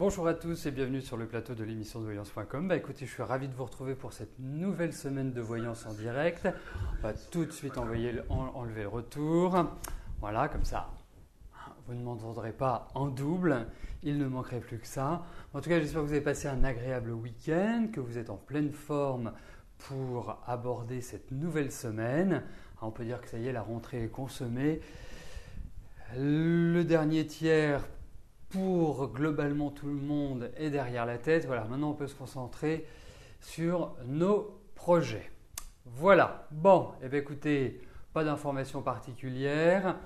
Bonjour à tous et bienvenue sur le plateau de l'émission de voyance.com. Écoutez, je suis ravi de vous retrouver pour cette nouvelle semaine de voyance en direct. On va tout de suite enlever le retour. Voilà, comme ça, vous ne m'entendrez pas en double. Il ne manquerait plus que ça. En tout cas, j'espère que vous avez passé un agréable week-end, que vous êtes en pleine forme pour aborder cette nouvelle semaine. On peut dire que ça y est, la rentrée est consommée. Le dernier tiers pour globalement tout le monde est derrière la tête. Voilà, maintenant on peut se concentrer sur nos projets. Voilà, bon, et bien écoutez, pas d'informations particulières.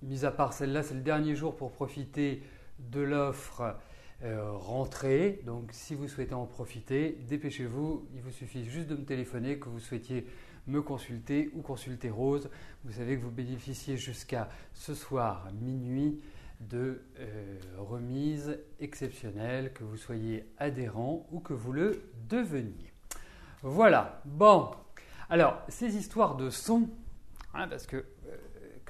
Mis à part celle-là, c'est le dernier jour pour profiter de l'offre rentrée. Donc si vous souhaitez en profiter, dépêchez-vous. Il vous suffit juste de me téléphoner que vous souhaitiez me consulter ou consulter Rose. Vous savez que vous bénéficiez jusqu'à ce soir minuit de remise exceptionnelle, que vous soyez adhérent ou que vous le deveniez. Voilà, bon. Alors, ces histoires de son, hein, parce que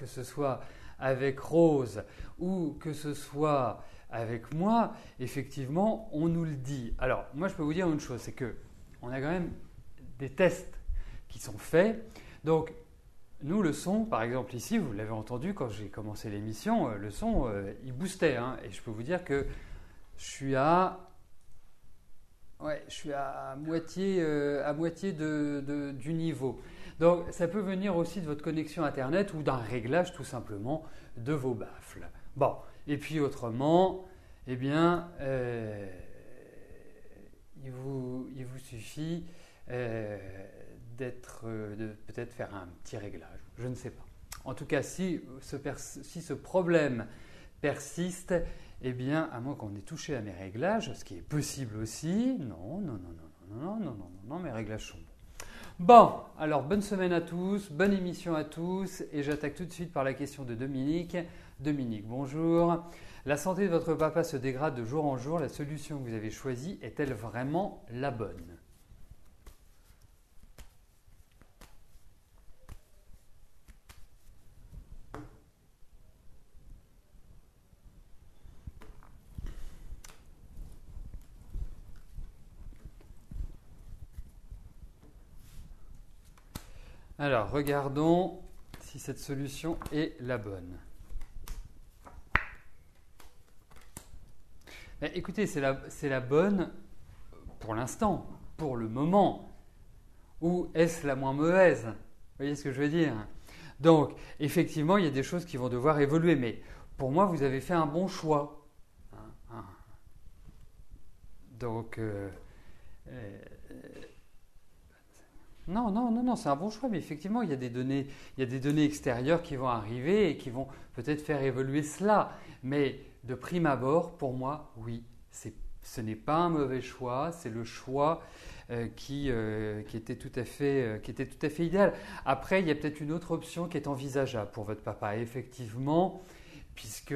ce soit avec Rose ou que ce soit avec moi, effectivement, on nous le dit. Alors, moi, je peux vous dire une chose, c'est qu'on a quand même des tests qui sont faits. Donc, nous, le son, par exemple ici, vous l'avez entendu quand j'ai commencé l'émission, le son, il boostait. Hein, et je peux vous dire que je suis à moitié du niveau. Donc, ça peut venir aussi de votre connexion Internet ou d'un réglage tout simplement de vos baffles. Bon, et puis autrement, eh bien, il vous suffit de peut-être faire un petit réglage, je ne sais pas. En tout cas, si ce problème persiste, eh bien, à moins qu'on ait touché à mes réglages, ce qui est possible aussi, non, mes réglages sont bons. Bon, alors bonne semaine à tous, bonne émission à tous, et j'attaque tout de suite par la question de Dominique. Dominique, bonjour. La santé de votre papa se dégrade de jour en jour, la solution que vous avez choisie est-elle vraiment la bonne ? Alors, regardons si cette solution est la bonne. Mais écoutez, c'est la bonne pour l'instant, pour le moment. Ou est-ce la moins mauvaise ? Vous voyez ce que je veux dire ? Donc, effectivement, il y a des choses qui vont devoir évoluer. Mais pour moi, vous avez fait un bon choix. Donc, non, c'est un bon choix, mais effectivement, il y a des données extérieures qui vont arriver et qui vont peut-être faire évoluer cela. Mais de prime abord, pour moi, oui, ce n'est pas un mauvais choix, c'est le choix qui était tout à fait idéal. Après, il y a peut-être une autre option qui est envisageable pour votre papa, effectivement, puisque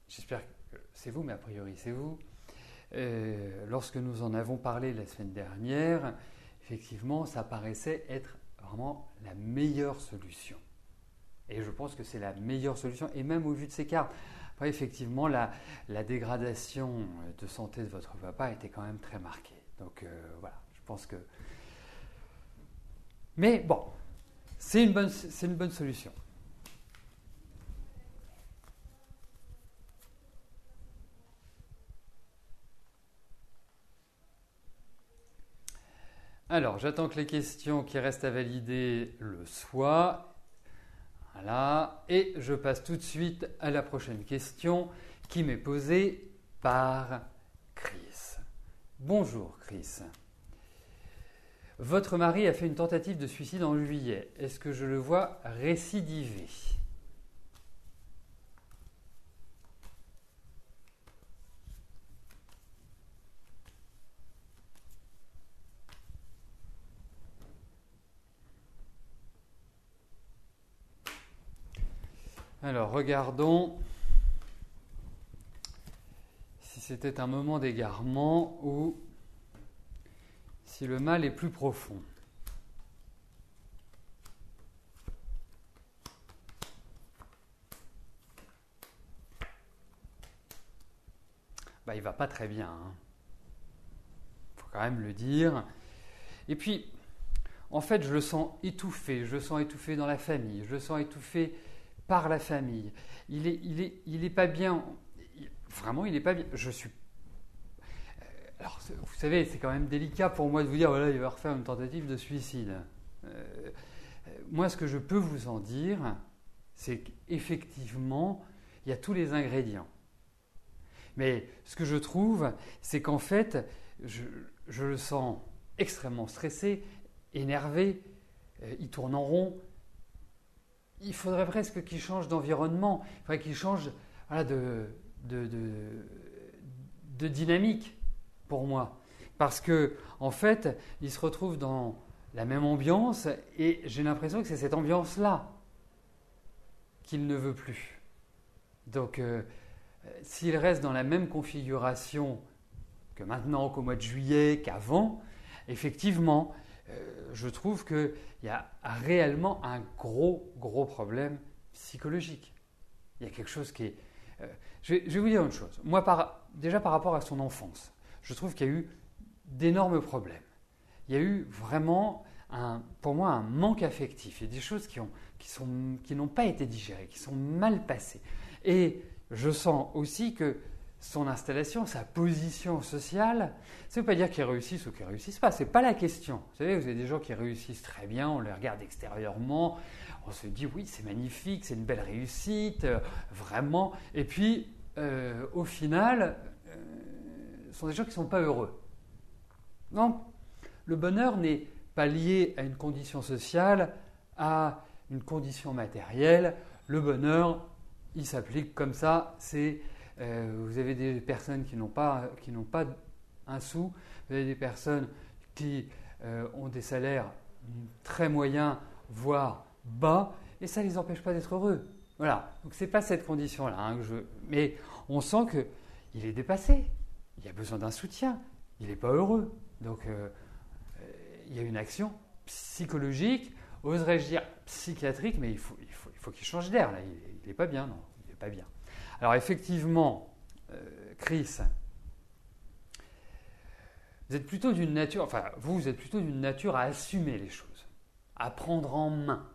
j'espère que c'est vous, mais a priori c'est vous. Lorsque nous en avons parlé la semaine dernière, effectivement, ça paraissait être vraiment la meilleure solution. Et je pense que c'est la meilleure solution, et même au vu de ces cartes. Après, effectivement, la dégradation de santé de votre papa était quand même très marquée. Donc voilà, je pense que... Mais bon, c'est une bonne solution. Alors, j'attends que les questions qui restent à valider le soient. Voilà. Et je passe tout de suite à la prochaine question qui m'est posée par Chris. Bonjour Chris. Votre mari a fait une tentative de suicide en juillet. Est-ce que je le vois récidiver ? Alors, regardons si c'était un moment d'égarement ou si le mal est plus profond. bah, il ne va pas très bien. Il faut quand même le dire. Et puis, en fait, je le sens étouffé. Je le sens étouffé dans la famille. Je le sens étouffé par la famille. Il est pas bien. Vraiment, il n'est pas bien. Alors, vous savez, c'est quand même délicat pour moi de vous dire, voilà, il va refaire une tentative de suicide. Moi, ce que je peux vous en dire, c'est qu'effectivement, il y a tous les ingrédients. Mais ce que je trouve, c'est qu'en fait, je le sens extrêmement stressé, énervé, il tourne en rond. Il faudrait presque qu'il change d'environnement, il faudrait qu'il change voilà, de dynamique pour moi. Parce que, en fait, il se retrouve dans la même ambiance et j'ai l'impression que c'est cette ambiance-là qu'il ne veut plus. Donc, s'il reste dans la même configuration que maintenant, qu'au mois de juillet, qu'avant, effectivement, je trouve qu'il y a réellement un gros problème psychologique. Il y a quelque chose qui est... je vais vous dire une chose. Moi, déjà par rapport à son enfance, je trouve qu'il y a eu d'énormes problèmes. Il y a eu vraiment, pour moi, un manque affectif. Il y a des choses qui n'ont pas été digérées, qui sont mal passées. Et je sens aussi que son installation, sa position sociale, ça ne veut pas dire qu'ils réussissent ou qu'ils ne réussissent pas. Ce n'est pas la question. Vous savez, vous avez des gens qui réussissent très bien, on les regarde extérieurement, on se dit oui, c'est magnifique, c'est une belle réussite, vraiment. Et puis, au final, ce sont des gens qui ne sont pas heureux. Non, le bonheur n'est pas lié à une condition sociale, à une condition matérielle. Le bonheur, il s'applique comme ça, vous avez des personnes qui n'ont pas un sou, vous avez des personnes qui ont des salaires très moyens, voire bas, et ça ne les empêche pas d'être heureux. Voilà, donc ce n'est pas cette condition-là mais on sent qu'il est dépassé, il a besoin d'un soutien, il n'est pas heureux. Donc il y a une action psychologique, oserais-je dire psychiatrique, mais il faut qu'il change d'air, là, il n'est pas bien, non, il n'est pas bien. Alors effectivement, Chris, vous êtes plutôt d'une nature, vous êtes plutôt d'une nature à assumer les choses, à prendre en main,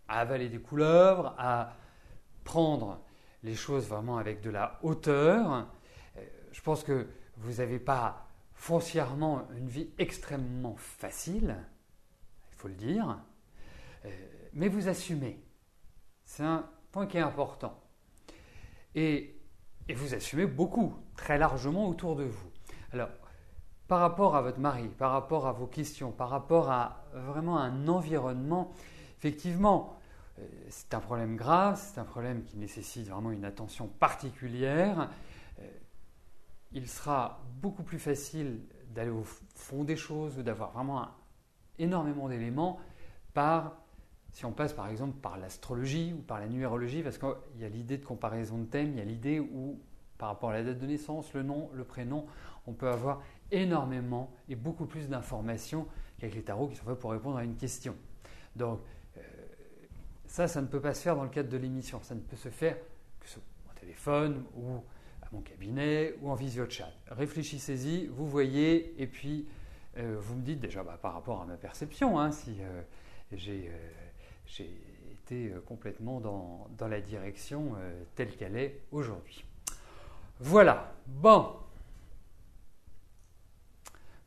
à avaler des couleuvres, à prendre les choses vraiment avec de la hauteur. Je pense que vous n'avez pas foncièrement une vie extrêmement facile, il faut le dire, mais vous assumez. C'est un point qui est important. Et vous assumez beaucoup, très largement autour de vous. Alors, par rapport à votre mari, par rapport à vos questions, par rapport à vraiment un environnement, effectivement, c'est un problème grave, c'est un problème qui nécessite vraiment une attention particulière. Il sera beaucoup plus facile d'aller au fond des choses ou d'avoir vraiment énormément d'éléments si on passe par exemple par l'astrologie ou par la numérologie, parce qu'il y a l'idée de comparaison de thèmes, il y a l'idée où par rapport à la date de naissance, le nom, le prénom, on peut avoir énormément et beaucoup plus d'informations qu'avec les tarots qui sont faits pour répondre à une question. Donc ça ne peut pas se faire dans le cadre de l'émission, ça ne peut se faire que sur mon téléphone ou à mon cabinet ou en visio-chat. Réfléchissez-y, vous voyez, et puis vous me dites déjà par rapport à ma perception, si j'ai été complètement dans la direction telle qu'elle est aujourd'hui. Voilà, bon.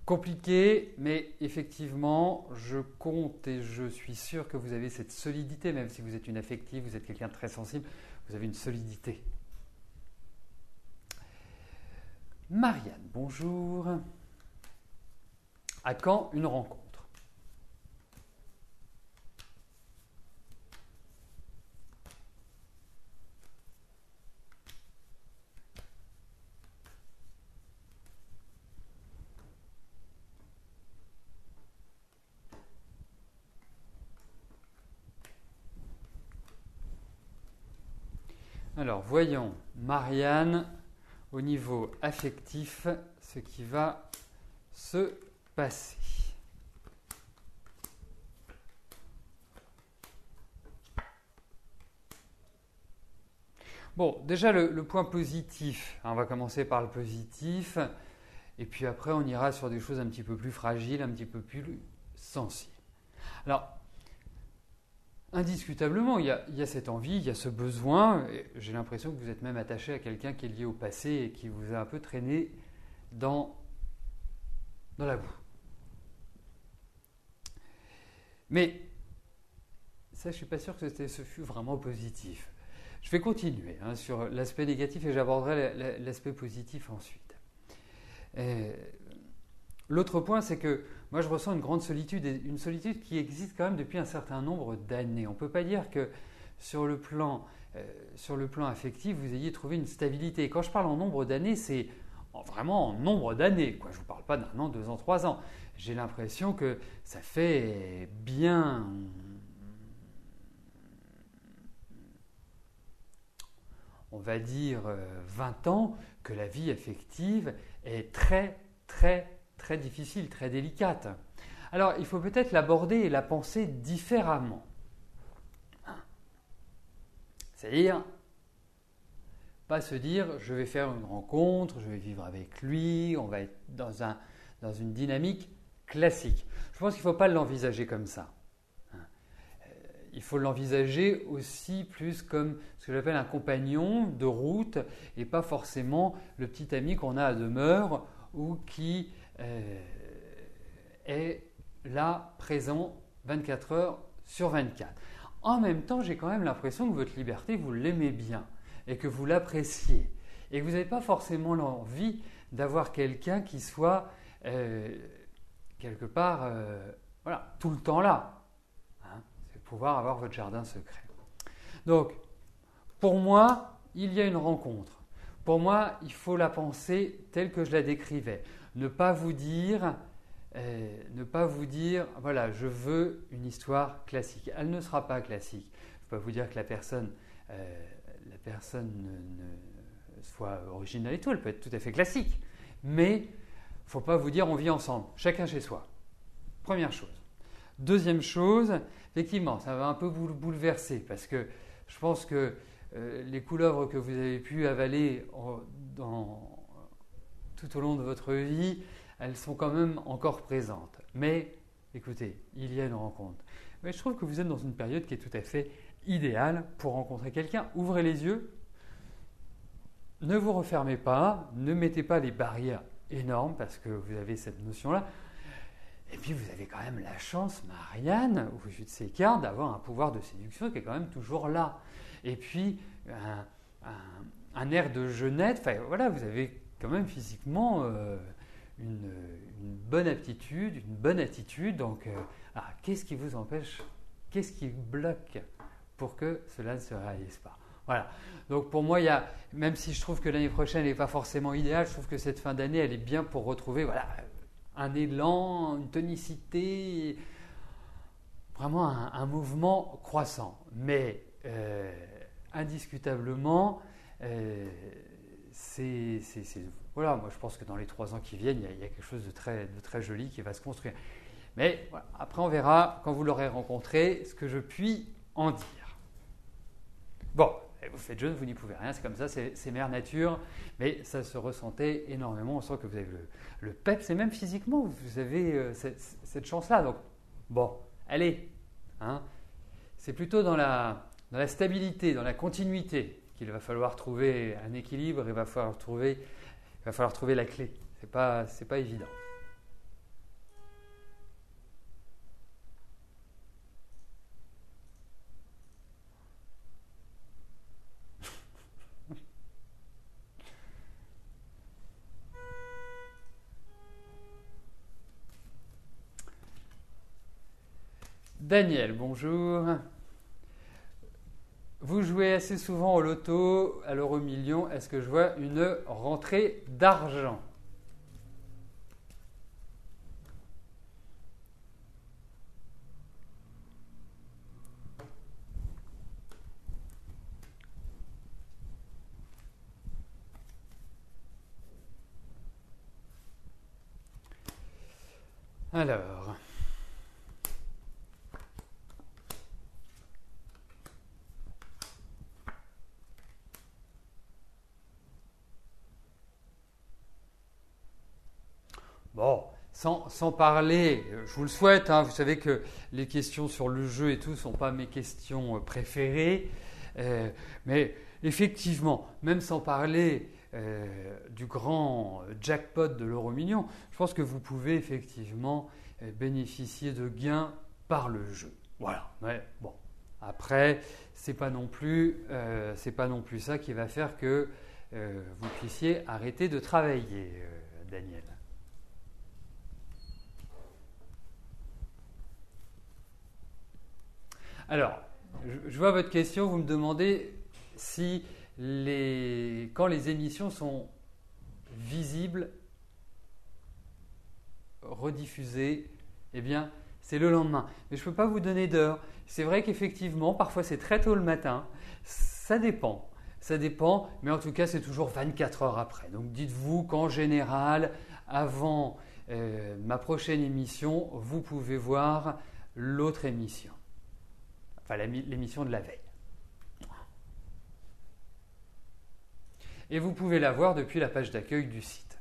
Compliqué, mais effectivement, je compte et je suis sûr que vous avez cette solidité, même si vous êtes une affective, vous êtes quelqu'un de très sensible, vous avez une solidité. Marianne, bonjour. À quand une rencontre ? Alors, voyons, Marianne, au niveau affectif, ce qui va se passer. Bon, déjà le point positif, hein, on va commencer par le positif, et puis après on ira sur des choses un petit peu plus fragiles, un petit peu plus sensibles. Alors, indiscutablement, il y a cette envie, il y a ce besoin, et j'ai l'impression que vous êtes même attaché à quelqu'un qui est lié au passé et qui vous a un peu traîné dans la boue. Mais ça, je ne suis pas sûr que ce fût vraiment positif. Je vais continuer sur l'aspect négatif et j'aborderai l'aspect positif ensuite. L'autre point, c'est que moi, je ressens une grande solitude, et une solitude qui existe quand même depuis un certain nombre d'années. On ne peut pas dire que sur le plan affectif, vous ayez trouvé une stabilité. Et quand je parle en nombre d'années, c'est vraiment en nombre d'années. Je ne vous parle pas d'1 an, 2 ans, 3 ans. J'ai l'impression que ça fait bien... on va dire 20 ans que la vie affective est très, très, très difficile, très délicate. Alors, il faut peut-être l'aborder et la penser différemment. C'est-à-dire, pas se dire, je vais faire une rencontre, je vais vivre avec lui, on va être dans une dynamique classique. Je pense qu'il ne faut pas l'envisager comme ça. Il faut l'envisager aussi plus comme ce que j'appelle un compagnon de route et pas forcément le petit ami qu'on a à demeure ou qui est là, présent 24 heures sur 24. En même temps, j'ai quand même l'impression que votre liberté, vous l'aimez bien et que vous l'appréciez et que vous n'avez pas forcément l'envie d'avoir quelqu'un qui soit quelque part tout le temps là. Pouvoir avoir votre jardin secret. Donc, pour moi, il y a une rencontre. Pour moi, il faut la penser telle que je la décrivais. Ne pas vous dire, voilà, je veux une histoire classique. Elle ne sera pas classique. Je ne peux pas vous dire que la personne ne soit originale et tout. Elle peut être tout à fait classique. Mais il ne faut pas vous dire on vit ensemble, chacun chez soi. Première chose. Deuxième chose, effectivement, ça va un peu vous bouleverser parce que je pense que les couleuvres que vous avez pu avaler tout au long de votre vie, elles sont quand même encore présentes. Mais écoutez, il y a une rencontre. Mais je trouve que vous êtes dans une période qui est tout à fait idéale pour rencontrer quelqu'un. Ouvrez les yeux, ne vous refermez pas, ne mettez pas les barrières énormes parce que vous avez cette notion-là. Et puis vous avez quand même la chance, Marianne, au vu de ces cartes, d'avoir un pouvoir de séduction qui est quand même toujours là. Et puis un air de jeunette, enfin voilà, vous avez quand même physiquement une bonne aptitude, une bonne attitude. Donc qu'est-ce qui vous empêche, qu'est-ce qui bloque pour que cela ne se réalise pas? Voilà. Donc pour moi, même si je trouve que l'année prochaine n'est pas forcément idéale, je trouve que cette fin d'année, elle est bien pour retrouver un élan, une tonicité, vraiment un mouvement croissant. Mais indiscutablement, voilà, moi je pense que dans les 3 ans qui viennent, il y a quelque chose de très joli qui va se construire. Mais voilà, après on verra, quand vous l'aurez rencontré, ce que je puis en dire. Bon, vous faites jeune, vous n'y pouvez rien, c'est comme ça, c'est mère nature, mais ça se ressentait énormément, on sent que vous avez le peps, et même physiquement, vous avez cette chance-là. Donc, bon, allez, c'est plutôt dans la stabilité, dans la continuité qu'il va falloir trouver un équilibre, il va falloir trouver la clé. C'est pas évident. Daniel, bonjour. Vous jouez assez souvent au loto, à l'euro million. Est-ce que je vois une rentrée d'argent? Alors... Bon, sans parler, je vous le souhaite, hein, vous savez que les questions sur le jeu et tout ne sont pas mes questions préférées, mais effectivement, même sans parler du grand jackpot de l'euro-million, je pense que vous pouvez effectivement bénéficier de gains par le jeu. Voilà, mais bon, après, c'est pas non plus ça qui va faire que vous puissiez arrêter de travailler, Daniel. Alors, je vois votre question, vous me demandez si quand les émissions sont visibles, rediffusées, eh bien, c'est le lendemain. Mais je ne peux pas vous donner d'heure. C'est vrai qu'effectivement, parfois c'est très tôt le matin. Ça dépend. Ça dépend, mais en tout cas, c'est toujours 24 heures après. Donc, dites-vous qu'en général, avant ma prochaine émission, vous pouvez voir l'autre émission. Enfin, l'émission de la veille. Et vous pouvez la voir depuis la page d'accueil du site.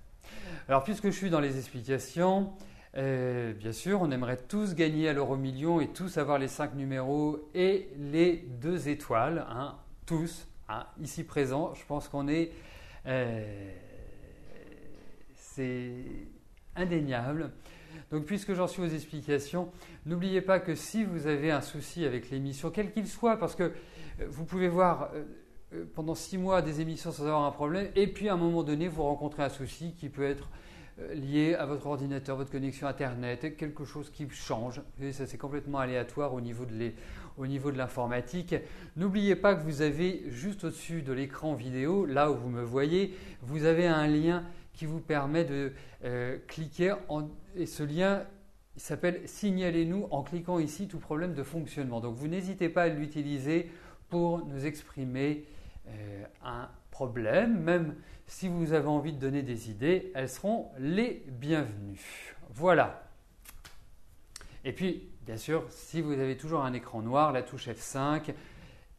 Alors, puisque je suis dans les explications, bien sûr, on aimerait tous gagner à l'euro-million et tous avoir les 5 numéros et les 2 étoiles, hein, tous, hein, ici présents. Je pense qu'on est... c'est indéniable. Donc, puisque j'en suis aux explications, n'oubliez pas que si vous avez un souci avec l'émission, quel qu'il soit, parce que vous pouvez voir pendant 6 mois des émissions sans avoir un problème, et puis à un moment donné, vous rencontrez un souci qui peut être lié à votre ordinateur, votre connexion Internet, quelque chose qui change. Et ça, c'est complètement aléatoire au niveau de l'informatique. N'oubliez pas que vous avez juste au-dessus de l'écran vidéo, là où vous me voyez, vous avez un lien qui vous permet de cliquer et ce lien il s'appelle « Signalez-nous » en cliquant ici tout problème de fonctionnement. Donc vous n'hésitez pas à l'utiliser pour nous exprimer un problème. Même si vous avez envie de donner des idées, elles seront les bienvenues. Voilà. Et puis, bien sûr, si vous avez toujours un écran noir, la touche F5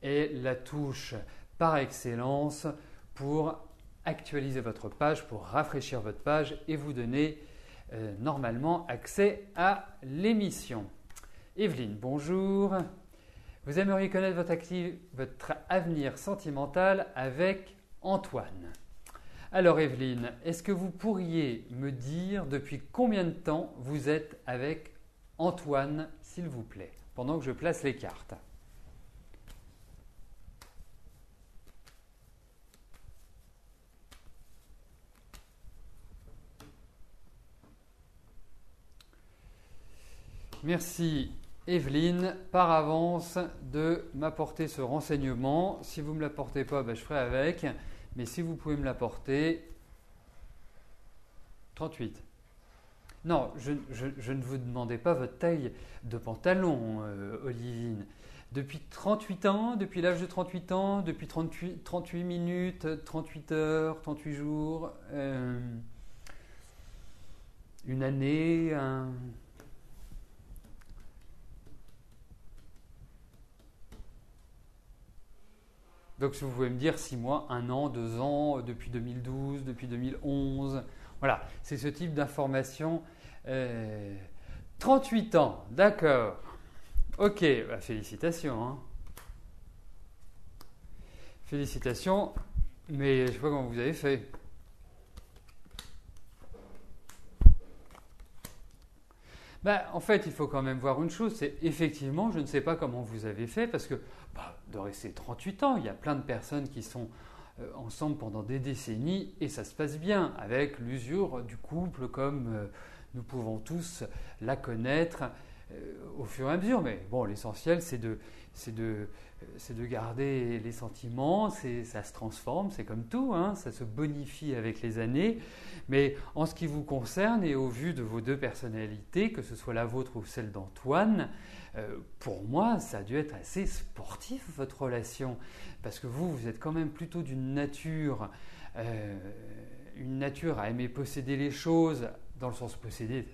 est la touche par excellence pour actualiser votre page, pour rafraîchir votre page et vous donner normalement accès à l'émission. Evelyne, bonjour. Vous aimeriez connaître votre avenir sentimental avec Antoine. Alors Evelyne, est-ce que vous pourriez me dire depuis combien de temps vous êtes avec Antoine, s'il vous plaît, pendant que je place les cartes? Merci Evelyne par avance de m'apporter ce renseignement. Si vous ne me l'apportez pas, je ferai avec. Mais si vous pouvez me l'apporter, 38. Non, je ne vous demandais pas votre taille de pantalon, Olivine. Depuis 38 ans, depuis l'âge de 38 ans, depuis 38 minutes, 38 heures, 38 jours, une année, Donc, si vous pouvez me dire 6 mois, 1 an, 2 ans, depuis 2012, depuis 2011. Voilà, c'est ce type d'information. 38 ans, d'accord. Ok, félicitations. Hein. Félicitations, mais je ne sais pas comment vous avez fait. En fait, il faut quand même voir une chose, c'est effectivement, je ne sais pas comment vous avez fait, parce que de rester 38 ans, il y a plein de personnes qui sont ensemble pendant des décennies et ça se passe bien avec l'usure du couple comme nous pouvons tous la connaître au fur et à mesure. Mais bon, l'essentiel, c'est de garder les sentiments, ça se transforme, c'est comme tout, hein, ça se bonifie avec les années. Mais en ce qui vous concerne et au vu de vos 2 personnalités, que ce soit la vôtre ou celle d'Antoine, pour moi, ça a dû être assez sportif, votre relation. Parce que vous êtes quand même plutôt d'une nature, à aimer posséder les choses, dans le sens posséder.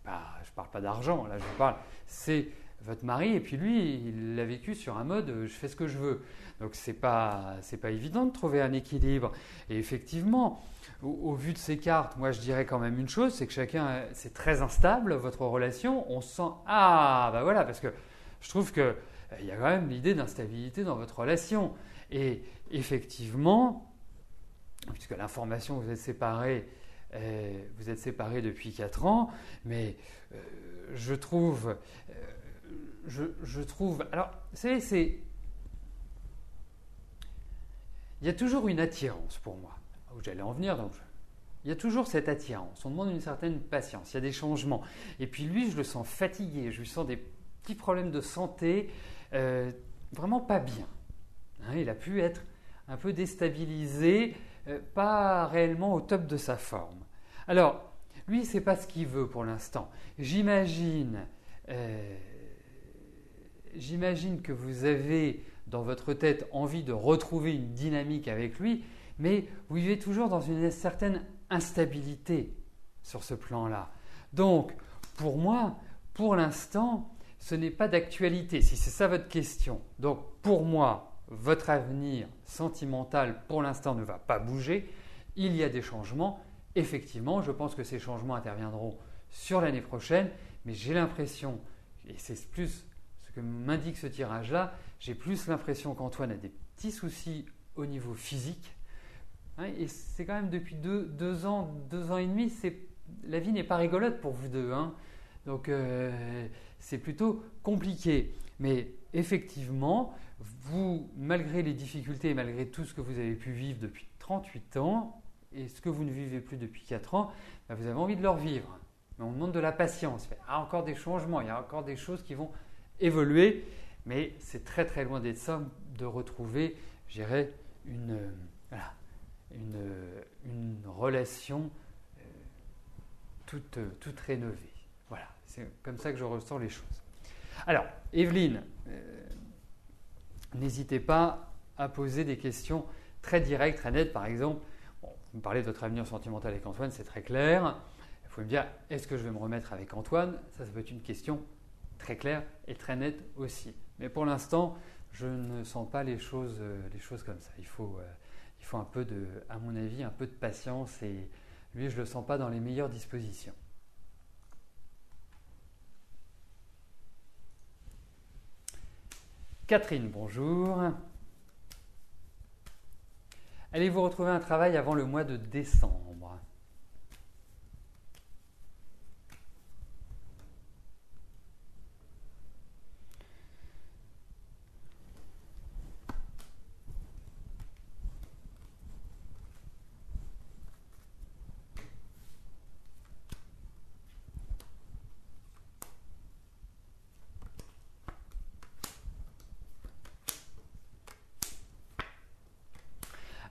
Je ne parle pas d'argent, là je parle, c'est votre mari, et puis lui, il l'a vécu sur un mode je fais ce que je veux. Donc c'est pas évident de trouver un équilibre. Et effectivement, au vu de ces cartes, moi je dirais quand même une chose, c'est que chacun, c'est très instable votre relation. On sent bah voilà, parce que je trouve que il y a quand même l'idée d'instabilité dans votre relation. Et effectivement, puisque l'information, vous êtes séparés depuis 4 ans, mais je trouve, alors, vous savez, il y a toujours une attirance pour moi, où j'allais en venir, donc il y a toujours cette attirance, on demande une certaine patience, il y a des changements. Et puis lui, je le sens fatigué, je lui sens des petits problèmes de santé, vraiment pas bien. Hein, il a pu être un peu déstabilisé, pas réellement au top de sa forme. Alors, lui, il ne sait pas ce qu'il veut pour l'instant. J'imagine que vous avez dans votre tête envie de retrouver une dynamique avec lui, mais vous vivez toujours dans une certaine instabilité sur ce plan-là. Donc, pour moi, pour l'instant, ce n'est pas d'actualité, si c'est ça votre question. Donc, pour moi, votre avenir sentimental, pour l'instant, ne va pas bouger. Il y a des changements. Effectivement, je pense que ces changements interviendront sur l'année prochaine, mais j'ai l'impression, et c'est plus ce que m'indique ce tirage-là, j'ai plus l'impression qu'Antoine a des petits soucis au niveau physique. Et c'est quand même depuis 2 ans, 2 ans et demi, la vie n'est pas rigolote pour vous deux. Donc c'est plutôt compliqué. Mais effectivement, vous, malgré les difficultés et malgré tout ce que vous avez pu vivre depuis 38 ans, et ce que vous ne vivez plus depuis 4 ans, vous avez envie de le revivre. Mais on demande de la patience. Il y a encore des changements, il y a encore des choses qui vont évoluer, mais c'est très très loin d'être ça, de retrouver, je dirais, une relation toute rénovée. Voilà, c'est comme ça que je ressens les choses. Alors, Evelyne, n'hésitez pas à poser des questions très directes, très nettes. Par exemple, vous me parlez de votre avenir sentimental avec Antoine, c'est très clair. Il faut me dire, est-ce que je vais me remettre avec Antoine ? Ça peut être une question très claire et très nette aussi. Mais pour l'instant, je ne sens pas les choses comme ça. Il faut un peu à mon avis, un peu de patience, et lui, je ne le sens pas dans les meilleures dispositions. Catherine, bonjour. Allez-vous retrouver un travail avant le mois de décembre ?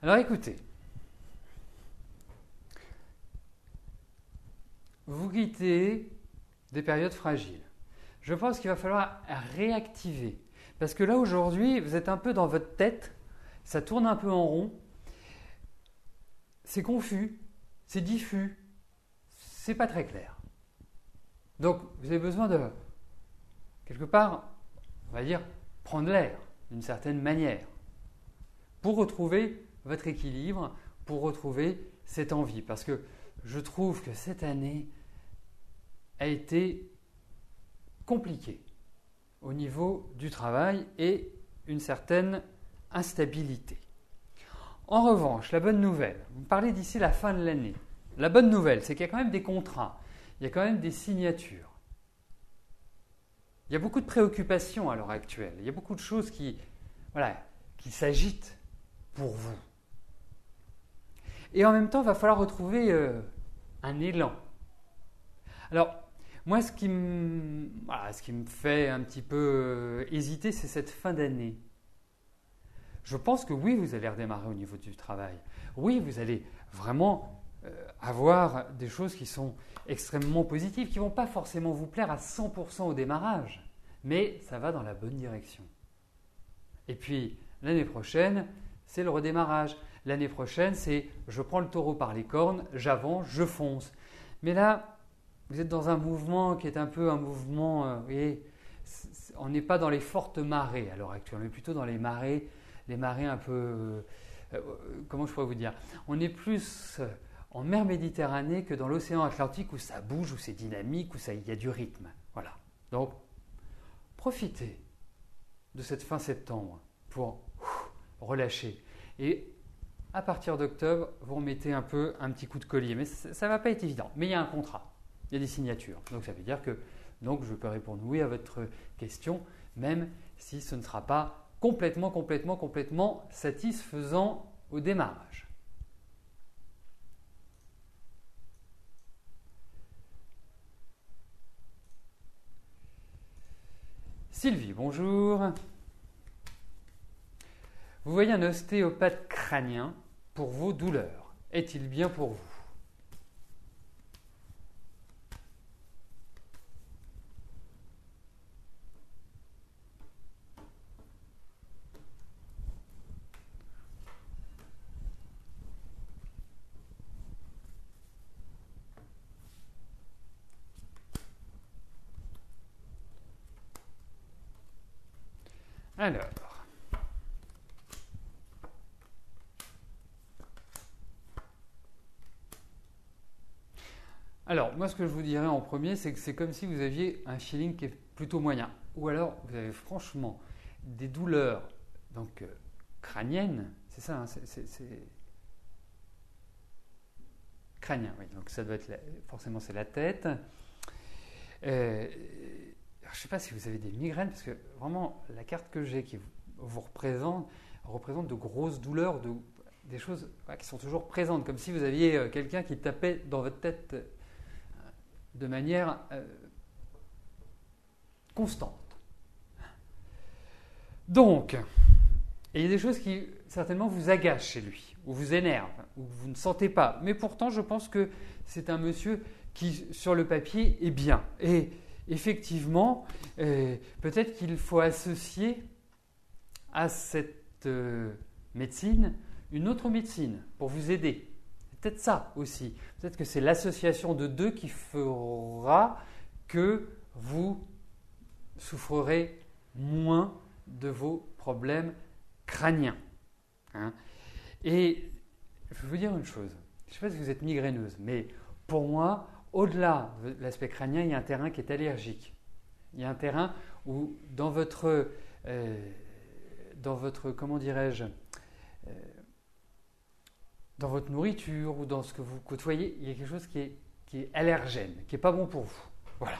Alors écoutez, vous quittez des périodes fragiles. Je pense qu'il va falloir réactiver. Parce que là aujourd'hui, vous êtes un peu dans votre tête, ça tourne un peu en rond, c'est confus, c'est diffus, c'est pas très clair. Donc vous avez besoin de, quelque part, on va dire, prendre l'air d'une certaine manière pour retrouver votre équilibre, pour retrouver cette envie. Parce que je trouve que cette année a été compliquée au niveau du travail et une certaine instabilité. En revanche, la bonne nouvelle, vous me parlez d'ici la fin de l'année. La bonne nouvelle, c'est qu'il y a quand même des contrats, il y a quand même des signatures. Il y a beaucoup de préoccupations à l'heure actuelle, il y a beaucoup de choses qui s'agitent pour vous. Et en même temps, il va falloir retrouver un élan. Alors, moi, ce qui me fait un petit peu hésiter, c'est cette fin d'année. Je pense que oui, vous allez redémarrer au niveau du travail. Oui, vous allez vraiment avoir des choses qui sont extrêmement positives, qui ne vont pas forcément vous plaire à 100% au démarrage, mais ça va dans la bonne direction. Et puis, l'année prochaine, c'est le redémarrage. L'année prochaine, c'est je prends le taureau par les cornes, j'avance, je fonce. Mais là, vous êtes dans un mouvement qui est un peu un mouvement, vous voyez, on n'est pas dans les fortes marées à l'heure actuelle, on est plutôt dans les marées un peu, comment je pourrais vous dire, on est plus en mer Méditerranée que dans l'océan Atlantique où ça bouge, où c'est dynamique, où il y a du rythme. Voilà. Donc, profitez de cette fin septembre pour relâcher. Et à partir d'octobre, vous remettez un petit coup de collier. Mais ça ne va pas être évident. Mais il y a un contrat, il y a des signatures. Donc ça veut dire que je peux répondre oui à votre question, même si ce ne sera pas complètement satisfaisant au démarrage. Sylvie, bonjour. Vous voyez un ostéopathe crânien pour vos douleurs. Est-il bien pour vous? Alors, moi ce que je vous dirais en premier, c'est que c'est comme si vous aviez un feeling qui est plutôt moyen. Ou alors, vous avez franchement des douleurs donc, crâniennes, c'est ça, hein, c'est crânien, oui, donc ça doit être, forcément c'est la tête. Alors, je ne sais pas si vous avez des migraines, parce que vraiment, la carte que j'ai qui vous représente de grosses douleurs, des choses qui sont toujours présentes, comme si vous aviez quelqu'un qui tapait dans votre tête de manière constante. Donc, il y a des choses qui certainement vous agacent chez lui, ou vous énervent, ou vous ne sentez pas. Mais pourtant, je pense que c'est un monsieur qui, sur le papier, est bien. Et effectivement, peut-être qu'il faut associer à cette médecine une autre médecine pour vous aider. C'est peut-être ça aussi. Peut-être que c'est l'association de deux qui fera que vous souffrerez moins de vos problèmes crâniens. Hein. Et je vais vous dire une chose. Je ne sais pas si vous êtes migraineuse, mais pour moi, au-delà de l'aspect crânien, il y a un terrain qui est allergique. Il y a un terrain où dans votre comment dirais-je, dans votre nourriture ou dans ce que vous côtoyez, il y a quelque chose qui est allergène, qui n'est pas bon pour vous. Voilà.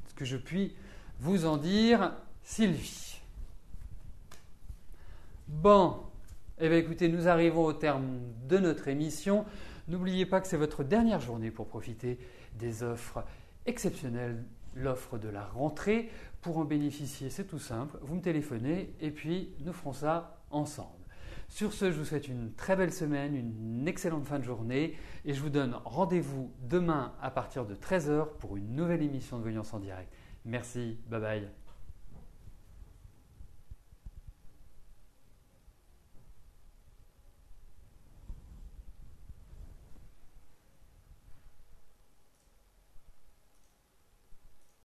Ce que je puis vous en dire, Sylvie. Bon, eh bien écoutez, nous arrivons au terme de notre émission. N'oubliez pas que c'est votre dernière journée pour profiter des offres exceptionnelles, l'offre de la rentrée. Pour en bénéficier, c'est tout simple, vous me téléphonez et puis nous ferons ça ensemble. Sur ce, je vous souhaite une très belle semaine, une excellente fin de journée et je vous donne rendez-vous demain à partir de 13h pour une nouvelle émission de Voyance en direct. Merci, bye bye.